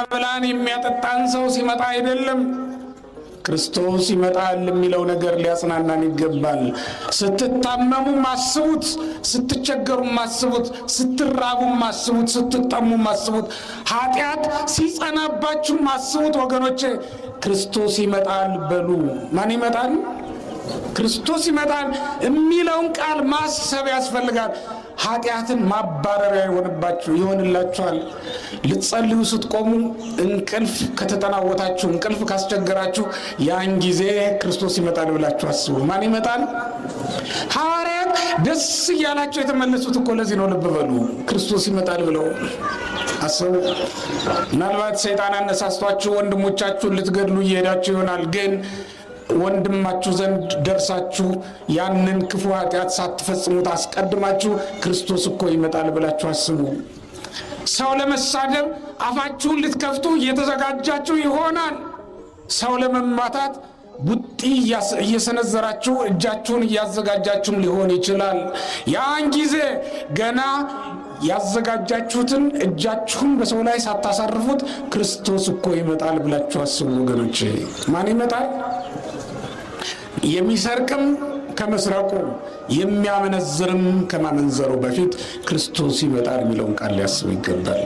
ብላን የሚያጠጣን ሰው ሲመጣ አይደለም ክርስቶስ ይመጣል የሚለው ነገር ሊያጽናናን ይገባል። ስትታመሙ ማስቡት፣ ስትቸገሩ ማስቡት፣ ስትራቡ ማስቡት፣ ስትጠሙ ማስቡት፣ ኃጢአት ሲጸናባችሁ ማስቡት። ወገኖቼ ክርስቶስ ይመጣል በሉ። ማን ይመጣል? ክርስቶስ ይመጣል የሚለውን ቃል ማሰብ ያስፈልጋል። ኃጢአትን ማባረሪያ ይሆንላችኋል። ልትጸልዩ ስትቆሙ እንቅልፍ ከተጠናወታችሁ፣ እንቅልፍ ካስቸገራችሁ ያን ጊዜ ክርስቶስ ይመጣል ብላችሁ አስቡ። ማን ይመጣል? ሐዋርያት ደስ እያላቸው የተመለሱት እኮ ለዚህ ነው። ልብ በሉ። ክርስቶስ ይመጣል ብለው አስቡ። ምናልባት ሰይጣን አነሳስቷችሁ ወንድሞቻችሁን ልትገድሉ እየሄዳችሁ ይሆናል። ግን ወንድማችሁ ዘንድ ደርሳችሁ ያንን ክፉ ኃጢአት ሳትፈጽሙት አስቀድማችሁ ክርስቶስ እኮ ይመጣል ብላችሁ አስቡ። ሰው ለመሳደብ አፋችሁን ልትከፍቱ እየተዘጋጃችሁ ይሆናል። ሰው ለመማታት ቡጢ እየሰነዘራችሁ እጃችሁን እያዘጋጃችሁም ሊሆን ይችላል። ያን ጊዜ ገና ያዘጋጃችሁትን እጃችሁን በሰው ላይ ሳታሳርፉት ክርስቶስ እኮ ይመጣል ብላችሁ አስቡ ወገኖቼ። ማን ይመጣል? የሚሰርቅም ከመስረቁ የሚያመነዝርም ከማመንዘሩ በፊት ክርስቶስ ይመጣል የሚለውን ቃል ሊያስቡ ይገባል።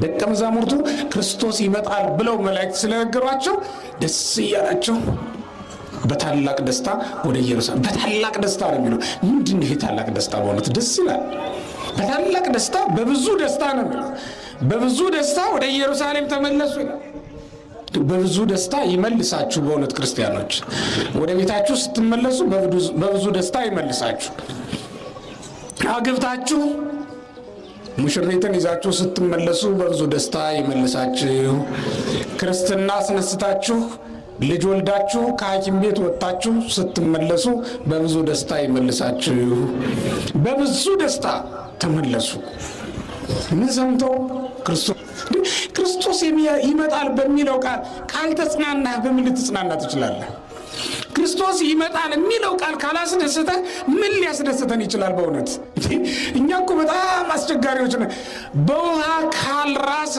ደቀ መዛሙርቱ ክርስቶስ ይመጣል ብለው መላእክት ስለነገሯቸው ደስ እያላቸው በታላቅ ደስታ ወደ ኢየሩሳሌም። በታላቅ ደስታ ነው የሚለው። ምንድን ነው ይሄ ታላቅ ደስታ? በእውነት ደስ ይላል። በታላቅ ደስታ፣ በብዙ ደስታ ነው የሚለው። በብዙ ደስታ ወደ ኢየሩሳሌም ተመለሱ ይላል። በብዙ ደስታ ይመልሳችሁ። በእውነት ክርስቲያኖች ወደ ቤታችሁ ስትመለሱ በብዙ ደስታ ይመልሳችሁ። አግብታችሁ ሙሽሪትን ይዛችሁ ስትመለሱ በብዙ ደስታ ይመልሳችሁ። ክርስትና አስነስታችሁ ልጅ ወልዳችሁ ከሐኪም ቤት ወጥታችሁ ስትመለሱ በብዙ ደስታ ይመልሳችሁ። በብዙ ደስታ ተመለሱ። ምን ሰምተው? ክርስቶስ ይመጣል በሚለው ቃል ካልተጽናናህ በምን ልትጽናና ትችላለህ? ክርስቶስ ይመጣል የሚለው ቃል ካላስደሰተ ምን ሊያስደስተን ይችላል? በእውነት እኛ እኮ በጣም አስቸጋሪዎች ነን። በውሃ ካልራሰ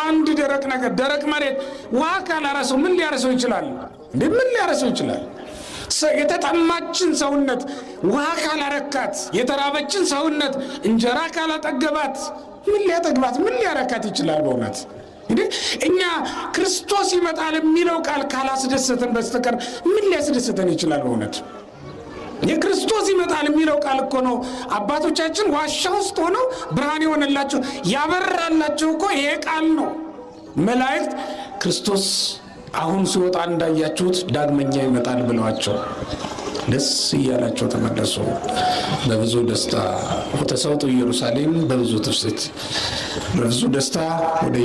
አንድ ደረቅ ነገር፣ ደረቅ መሬት ውሃ ካላራሰው ምን ሊያረሰው ይችላል? ምን ሊያረሰው ይችላል? የተጠማችን ሰውነት ውሃ ካላረካት፣ የተራበችን ሰውነት እንጀራ ካላጠገባት ምን ሊያጠግባት፣ ምን ሊያረካት ይችላል? በእውነት እኛ ክርስቶስ ይመጣል የሚለው ቃል ካላስደሰተን በስተቀር ምን ሊያስደሰተን ይችላል? በእውነት የክርስቶስ ይመጣል የሚለው ቃል እኮ ነው አባቶቻችን ዋሻ ውስጥ ሆነው ብርሃን የሆነላቸው ያበራላቸው እኮ ይሄ ቃል ነው። መላእክት ክርስቶስ አሁን ሲወጣ እንዳያችሁት ዳግመኛ ይመጣል ብለዋቸው ደስ እያላቸው ተመለሱ በብዙ ደስታ። ወተሰውጡ ኢየሩሳሌም በብዙ ትፍስሕት። በብዙ ደስታ ወደ